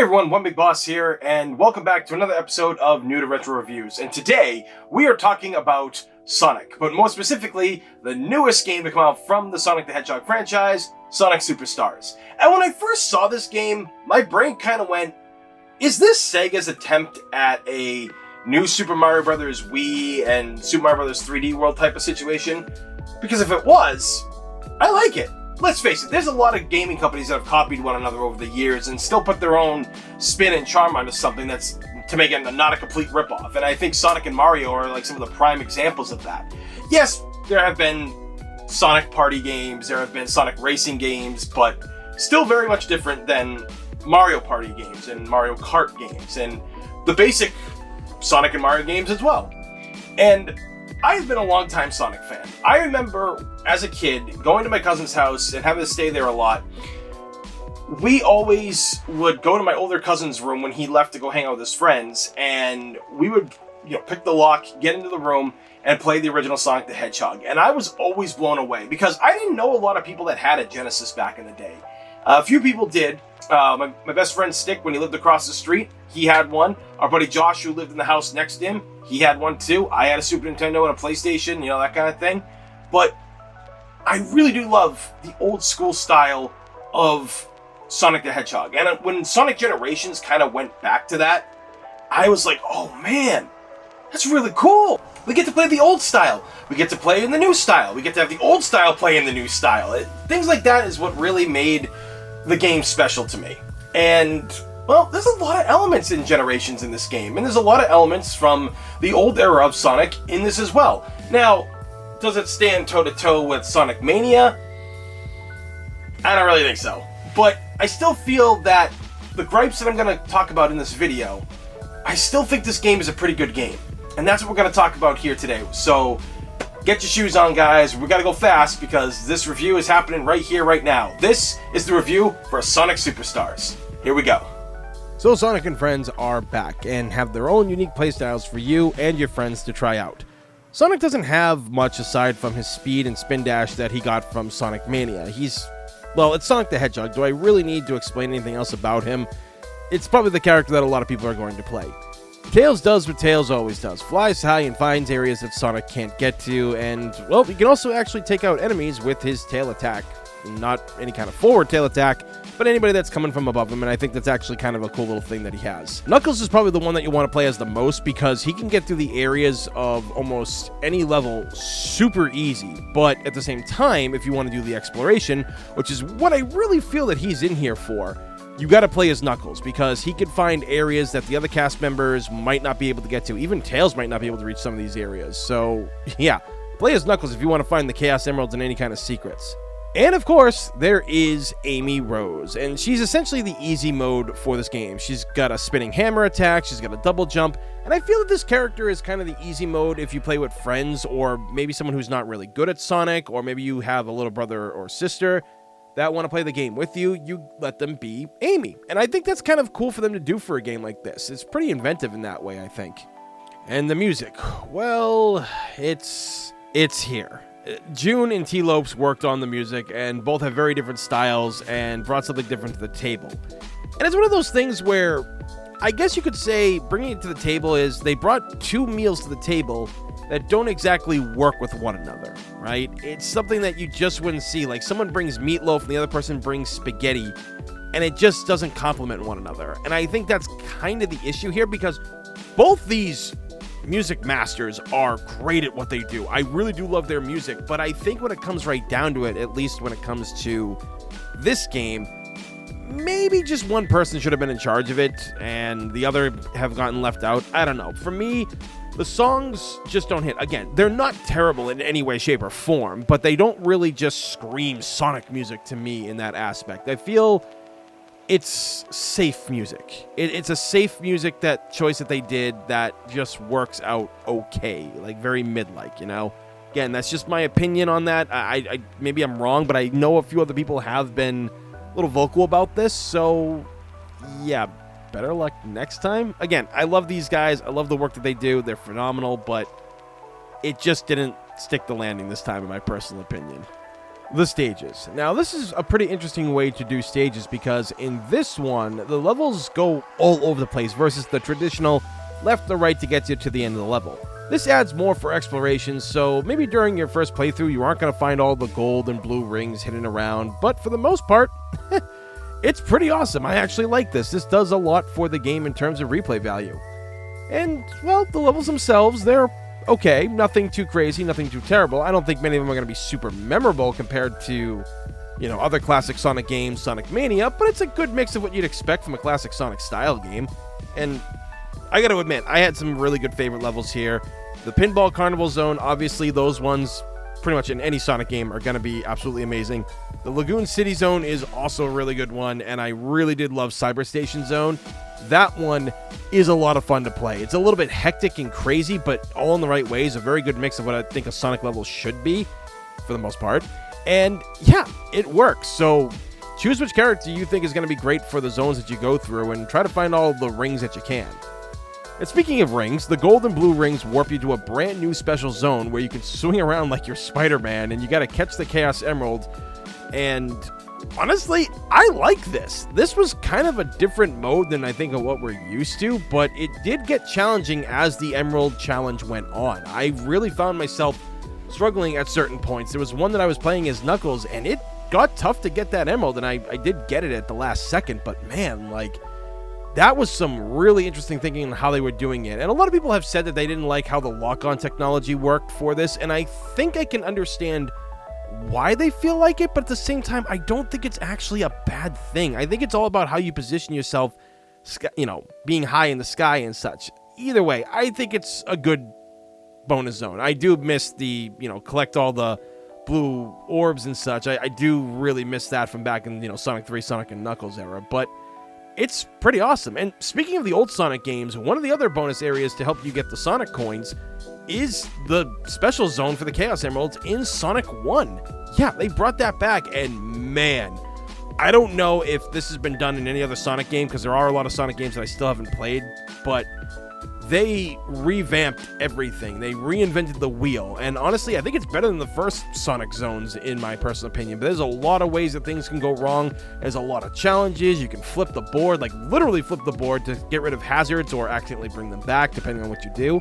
Hey everyone, One Big Boss here, and welcome back to another episode of New to Retro Reviews. And today, we are talking about Sonic, but more specifically, the newest game to come out from the Sonic the Hedgehog franchise, Sonic Superstars. And when I first saw this game, my brain kind of went, is this Sega's attempt at a new Super Mario Bros. Wii and Super Mario Bros. 3D World type of situation? Because if it was, I like it. Let's face it, there's a lot of gaming companies that have copied one another over the years and still put their own spin and charm onto something that's to make it not a complete ripoff. And I think Sonic and Mario are like some of the prime examples of that. Yes, there have been Sonic party games, there have been Sonic racing games, but still very much different than Mario party games and Mario Kart games and the basic Sonic and Mario games as well. And I've been a long-time Sonic fan. I remember as a kid going to my cousin's house and having to stay there a lot. We always would go to my older cousin's room when he left to go hang out with his friends, and we would, pick the lock, get into the room, and play the original Sonic the Hedgehog. And I was always blown away because I didn't know a lot of people that had a Genesis back in the day. A few people did. My best friend Stick, when he lived across the street, he had one. Our buddy Josh, who lived in the house next to him, he had one too. I had a Super Nintendo and a PlayStation, that kind of thing. But I really do love the old school style of Sonic the Hedgehog. And when Sonic Generations kind of went back to that, I was like, oh man, that's really cool. We get to play the old style. We get to play in the new style. We get to have the old style play in the new style. Things like that is what really made the game special to me. And well, there's a lot of elements in Generations in this game, and there's a lot of elements from the old era of Sonic in this as well. Now, does it stand toe-to-toe with Sonic Mania? I don't really think so. But I still feel that the gripes that I'm going to talk about in this video, I still think this game is a pretty good game. And that's what we're going to talk about here today. So, get your shoes on, guys. We got to go fast because this review is happening right here, right now. This is the review for Sonic Superstars. Here we go. So Sonic and Friends are back and have their own unique playstyles for you and your friends to try out. Sonic doesn't have much aside from his speed and spin dash that he got from Sonic Mania. It's Sonic the Hedgehog. Do I really need to explain anything else about him? It's probably the character that a lot of people are going to play. Tails does what Tails always does. Flies high and finds areas that Sonic can't get to, and, well, he can also actually take out enemies with his tail attack. Not any kind of forward tail attack, but anybody that's coming from above him, and I think that's actually kind of a cool little thing that he has. Knuckles is probably the one that you want to play as the most because he can get through the areas of almost any level super easy, but at the same time, if you want to do the exploration, which is what I really feel that he's in here for, you got to play as Knuckles because he could find areas that the other cast members might not be able to get to. Even Tails might not be able to reach some of these areas. So, yeah, play as Knuckles if you want to find the Chaos Emeralds and any kind of secrets. And of course, there is Amy Rose, and she's essentially the easy mode for this game. She's got a spinning hammer attack, she's got a double jump, and I feel that this character is kind of the easy mode if you play with friends, or maybe someone who's not really good at Sonic, or maybe you have a little brother or sister that want to play the game with you, you let them be Amy. And I think that's kind of cool for them to do for a game like this. It's pretty inventive in that way, I think. And the music, well, it's here. June and T-Lopes worked on the music, and both have very different styles and brought something different to the table. And it's one of those things where I guess you could say bringing it to the table is they brought two meals to the table that don't exactly work with one another, right? It's something that you just wouldn't see. Like someone brings meatloaf and the other person brings spaghetti, and it just doesn't complement one another. And I think that's kind of the issue here because both these music masters are great at what they do. I really do love their music, but I think when it comes right down to it, at least when it comes to this game, maybe just one person should have been in charge of it and the other have gotten left out. I don't know. For me, the songs just don't hit. Again, they're not terrible in any way, shape, or form, but they don't really just scream Sonic music to me in that aspect. I feel it's safe music. It's a safe music choice that they did that just works out okay, like very mid-like, Again, that's just my opinion on that. I maybe I'm wrong, but I know a few other people have been a little vocal about this, so yeah, better luck next time. Again, I love these guys. I love the work that they do. They're phenomenal, but it just didn't stick the landing this time, in my personal opinion. The stages. Now, this is a pretty interesting way to do stages because in this one, the levels go all over the place versus the traditional left or right to get you to the end of the level. This adds more for exploration, so maybe during your first playthrough you aren't going to find all the gold and blue rings hidden around, but for the most part, it's pretty awesome. I actually like this. This does a lot for the game in terms of replay value. And, well, the levels themselves, they're okay. Nothing too crazy, nothing too terrible. I don't think many of them are going to be super memorable compared to, other classic Sonic games, Sonic Mania, but it's a good mix of what you'd expect from a classic Sonic style game. And I got to admit, I had some really good favorite levels here. The Pinball Carnival Zone, obviously, those ones pretty much in any Sonic game are going to be absolutely amazing. The Lagoon City Zone is also a really good one, and I really did love Cyber Station Zone. That one is a lot of fun to play. It's a little bit hectic and crazy, but all in the right ways. A very good mix of what I think a Sonic level should be, for the most part. And yeah, it works. So choose which character you think is going to be great for the zones that you go through, and try to find all the rings that you can. And speaking of rings, the gold and blue rings warp you to a brand new special zone where you can swing around like you're Spider-Man, and you got to catch the Chaos Emerald. And honestly, I like this. This was kind of a different mode than I think of what we're used to, but it did get challenging as the Emerald Challenge went on. I really found myself struggling at certain points. There was one that I was playing as Knuckles, and it got tough to get that Emerald, and I did get it at the last second, but man, that was some really interesting thinking on how they were doing it. And a lot of people have said that they didn't like how the lock-on technology worked for this, and I think I can understand why they feel like it, but at the same time, I don't think it's actually a bad thing. I think it's all about how you position yourself, being high in the sky and such. Either way, I think it's a good bonus zone. I do miss the, collect all the blue orbs and such. I do really miss that from back in, Sonic 3, Sonic and Knuckles era, but it's pretty awesome. And speaking of the old Sonic games, one of the other bonus areas to help you get the Sonic coins is the special zone for the Chaos Emeralds in Sonic 1. Yeah, they brought that back, and man, I don't know if this has been done in any other Sonic game, because there are a lot of Sonic games that I still haven't played, but they revamped everything. They reinvented the wheel, and honestly, I think it's better than the first Sonic zones, in my personal opinion. But there's a lot of ways that things can go wrong. There's a lot of challenges. You can flip the board, literally flip the board to get rid of hazards or accidentally bring them back, depending on what you do.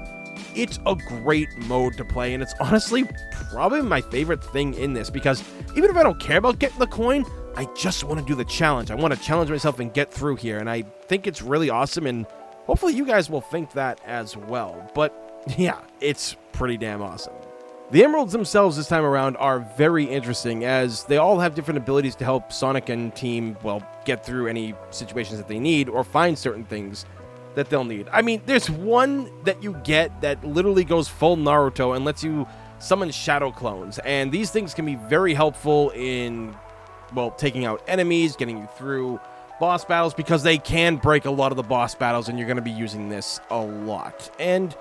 It's a great mode to play, and it's honestly probably my favorite thing in this, because even if I don't care about getting the coin, I just want to do the challenge. I want to challenge myself and get through here, and I think it's really awesome, and hopefully you guys will think that as well. But yeah, it's pretty damn awesome. The Emeralds themselves this time around are very interesting, as they all have different abilities to help Sonic and team, get through any situations that they need, or find certain things that they'll need. I mean, there's one that you get that literally goes full Naruto and lets you summon shadow clones, and these things can be very helpful in, taking out enemies, getting you through boss battles, because they can break a lot of the boss battles, and you're going to be using this a lot. And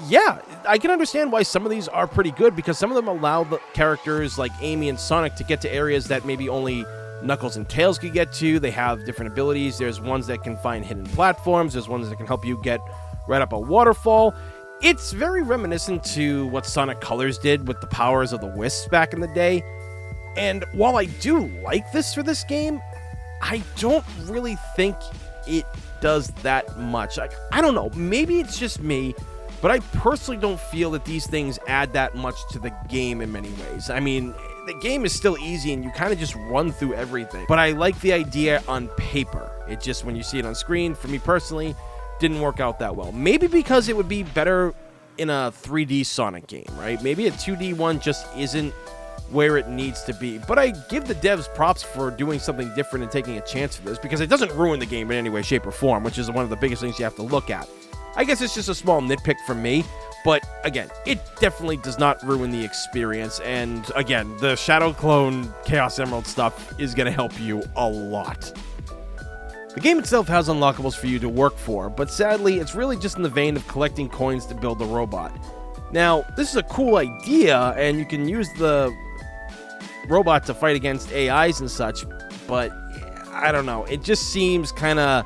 yeah, I can understand why some of these are pretty good, because some of them allow the characters like Amy and Sonic to get to areas that maybe only Knuckles and Tails could get to. They have different abilities. There's ones that can find hidden platforms. There's ones that can help you get right up a waterfall. It's very reminiscent to what Sonic Colors did with the powers of the Wisps back in the day. And while I do like this for this game, I don't really think it does that much. I don't know. Maybe it's just me, but I personally don't feel that these things add that much to the game in many ways. I mean, the game is still easy and you kind of just run through everything. But I like the idea on paper. It just, when you see it on screen, for me personally, didn't work out that well. Maybe because it would be better in a 3D Sonic game, right? Maybe a 2D one just isn't where it needs to be. But I give the devs props for doing something different and taking a chance for this, because it doesn't ruin the game in any way, shape, or form, which is one of the biggest things you have to look at. I guess it's just a small nitpick for me, but again, it definitely does not ruin the experience. And again, the Shadow Clone Chaos Emerald stuff is going to help you a lot. The game itself has unlockables for you to work for, but sadly, it's really just in the vein of collecting coins to build the robot. Now, this is a cool idea, and you can use the robot to fight against AIs and such, but I don't know. It just seems kind of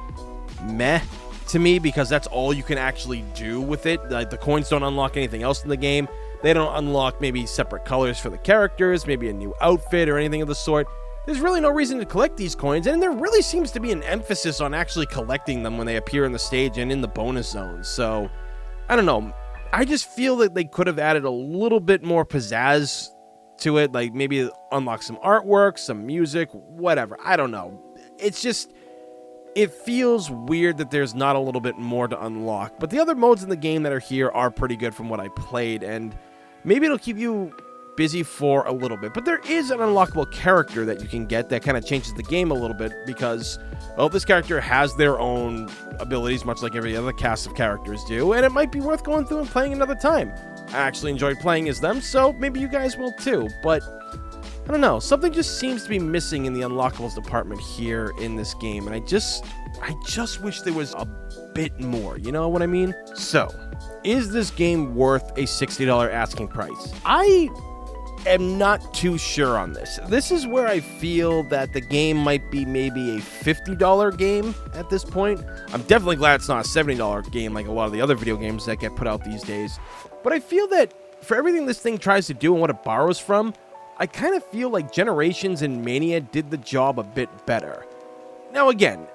meh to me, because that's all you can actually do with it. Like, the coins don't unlock anything else in the game. They don't unlock maybe separate colors for the characters, maybe a new outfit or anything of the sort. There's really no reason to collect these coins, and there really seems to be an emphasis on actually collecting them when they appear on the stage and in the bonus zones. So, I don't know. I just feel that they could have added a little bit more pizzazz to it, like maybe unlock some artwork, some music, whatever. I don't know. It's just, it feels weird that there's not a little bit more to unlock. But the other modes in the game that are here are pretty good from what I played, and maybe it'll keep you busy for a little bit. But there is an unlockable character that you can get that kind of changes the game a little bit because, well, this character has their own abilities, much like every other cast of characters do, and it might be worth going through and playing another time. I actually enjoyed playing as them, so maybe you guys will too, but I don't know, something just seems to be missing in the unlockables department here in this game, and I just wish there was a bit more, you know what I mean? So, is this game worth a $60 asking price? I am not too sure on this. This is where I feel that the game might be maybe a $50 game at this point. I'm definitely glad it's not a $70 game like a lot of the other video games that get put out these days. But I feel that for everything this thing tries to do and what it borrows from, I kind of feel like Generations and Mania did the job a bit better. Now again,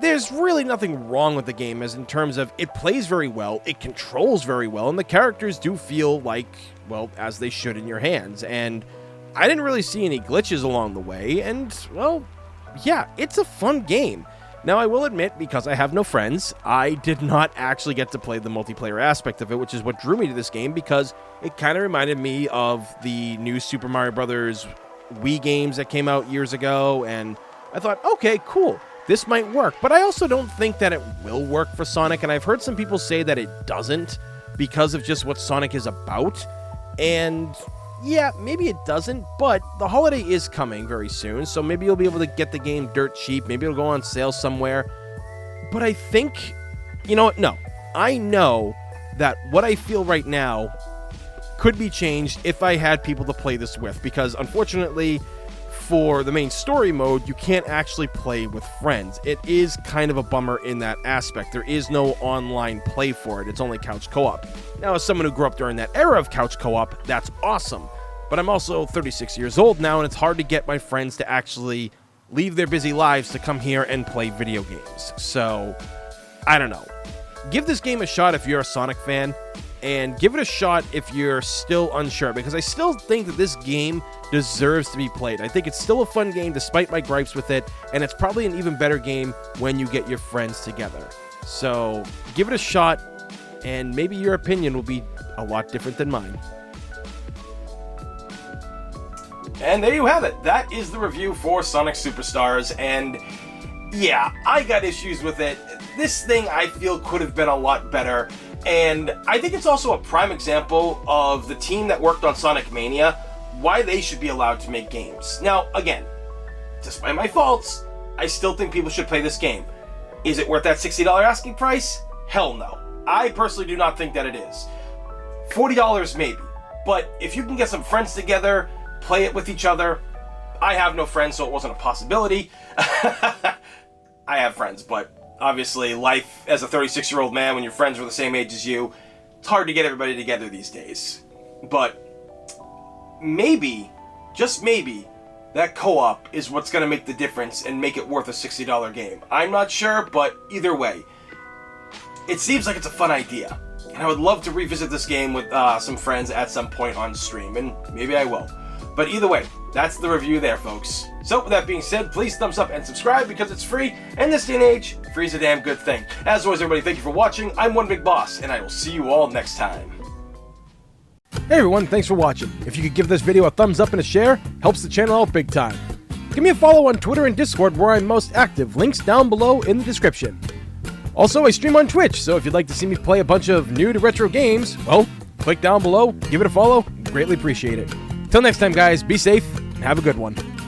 there's really nothing wrong with the game as in terms of it plays very well, it controls very well, and the characters do feel like, well, as they should in your hands. And I didn't really see any glitches along the way, and, well, yeah, it's a fun game. Now, I will admit, because I have no friends, I did not actually get to play the multiplayer aspect of it, which is what drew me to this game, because it kind of reminded me of the new Super Mario Bros. Wii games that came out years ago, and I thought, okay, cool, this might work. But I also don't think that it will work for Sonic, and I've heard some people say that it doesn't because of just what Sonic is about, and yeah, maybe it doesn't, but the holiday is coming very soon, so maybe you'll be able to get the game dirt cheap. Maybe it'll go on sale somewhere. But I think, you know what? No. I know that what I feel right now could be changed if I had people to play this with, because unfortunately, for the main story mode, you can't actually play with friends. It is kind of a bummer in that aspect. There is no online play for it. It's only couch co-op. Now, as someone who grew up during that era of couch co-op, that's awesome. But I'm also 36 years old now, and it's hard to get my friends to actually leave their busy lives to come here and play video games. So, I don't know. Give this game a shot if you're a Sonic fan, and give it a shot if you're still unsure, because I still think that this game deserves to be played. I think it's still a fun game despite my gripes with it, and it's probably an even better game when you get your friends together. So, give it a shot, and maybe your opinion will be a lot different than mine. And there you have it. That is the review for Sonic Superstars, and yeah, I got issues with it. This thing I feel could have been a lot better, and I think it's also a prime example of the team that worked on Sonic Mania, why they should be allowed to make games. Now, again, despite my faults, I still think people should play this game. Is it worth that $60 asking price? Hell no. I personally do not think that it is. $40 maybe, but if you can get some friends together, play it with each other. I have no friends, so it wasn't a possibility. I have friends, but obviously life as a 36-year-old man when your friends are the same age as you, it's hard to get everybody together these days. But maybe, just maybe, that co-op is what's going to make the difference and make it worth a $60 game. I'm not sure, but either way, it seems like it's a fun idea. And I would love to revisit this game with some friends at some point on stream, and maybe I will. But either way, that's the review there, folks. So with that being said, please thumbs up and subscribe because it's free. In this day and age, free is a damn good thing. As always, everybody, thank you for watching. I'm One Big Boss, and I will see you all next time. Hey everyone, thanks for watching. If you could give this video a thumbs up and a share, helps the channel out big time. Give me a follow on Twitter and Discord where I'm most active. Links down below in the description. Also, I stream on Twitch, so if you'd like to see me play a bunch of new to retro games, well, click down below, give it a follow, greatly appreciate it. Till next time, guys, be safe and have a good one.